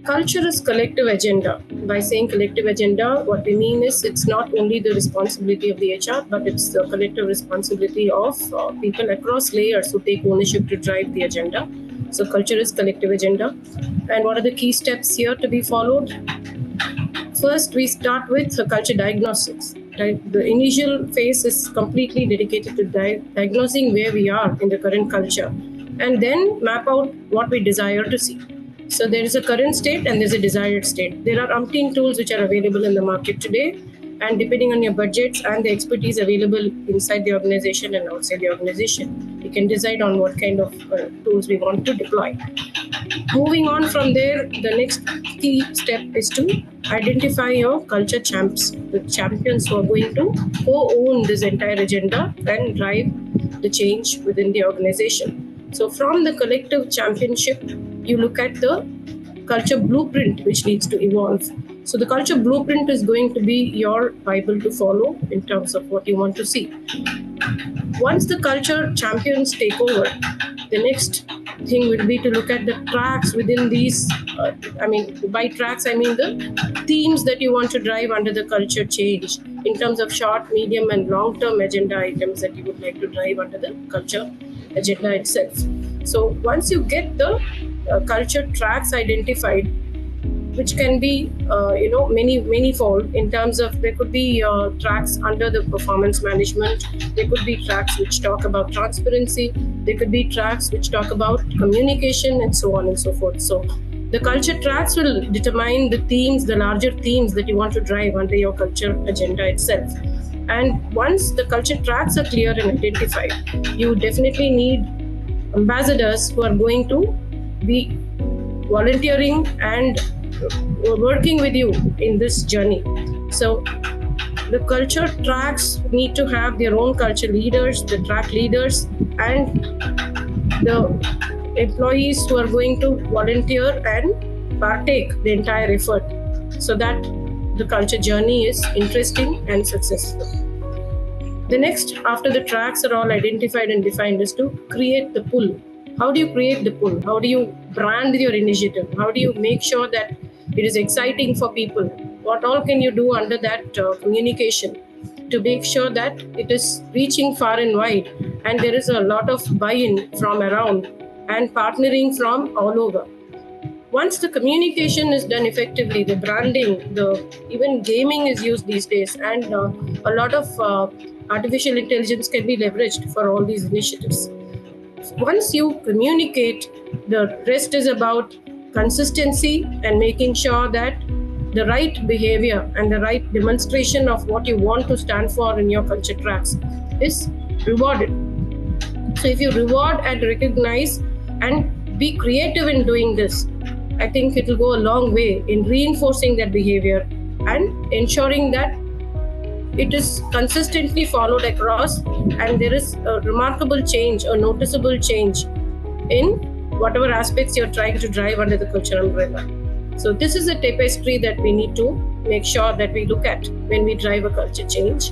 Culture is collective agenda. By saying collective agenda, what we mean is it's not only the responsibility of the HR, but it's the collective responsibility of people across layers who take ownership to drive the agenda. So culture is collective agenda. And what are the key steps here to be followed? First, we start with culture diagnostics. Right? The initial phase is completely dedicated to diagnosing where we are in the current culture, and then map out what we desire to see. So there is a current state and there's a desired state. There are umpteen tools which are available in the market today, and depending on your budgets and the expertise available inside the organization and outside the organization, we can decide on what kind of tools we want to deploy. Moving on from there, the next key step is to identify your culture champs, the champions who are going to co-own this entire agenda and drive the change within the organization. So from the collective championship, you look at the culture blueprint which needs to evolve. So the culture blueprint is going to be your Bible to follow in terms of what you want to see. Once the culture champions take over, the next thing will be to look at the tracks within these. By tracks, I mean the themes that you want to drive under the culture change in terms of short, medium, and long-term agenda items that you would like to drive under the culture agenda itself. So once you get the culture tracks identified, which can be many-fold in terms of there could be tracks under the performance management, there could be tracks which talk about transparency, there could be tracks which talk about communication, and so on and so forth. So the culture tracks will determine the themes, the larger themes that you want to drive under your culture agenda itself. And once the culture tracks are clear and identified, you definitely need ambassadors who are going to be volunteering and working with you in this journey. So the culture tracks need to have their own culture leaders, the track leaders, and the employees who are going to volunteer and partake the entire effort so that the culture journey is interesting and successful. The next, after the tracks are all identified and defined, is to create the pull. How do you create the pull? How do you brand your initiative? How do you make sure that it is exciting for people? What all can you do under that communication to make sure that it is reaching far and wide, and there is a lot of buy-in from around and partnering from all over? Once the communication is done effectively, the branding, even gaming is used these days, and a lot of artificial intelligence can be leveraged for all these initiatives. Once you communicate, the rest is about consistency and making sure that the right behavior and the right demonstration of what you want to stand for in your culture tracks is rewarded. So if you reward and recognize and be creative in doing this, I think it will go a long way in reinforcing that behavior and ensuring that it is consistently followed across, and there is a remarkable change, a noticeable change in whatever aspects you're trying to drive under the culture umbrella. So this is a tapestry that we need to make sure that we look at when we drive a culture change.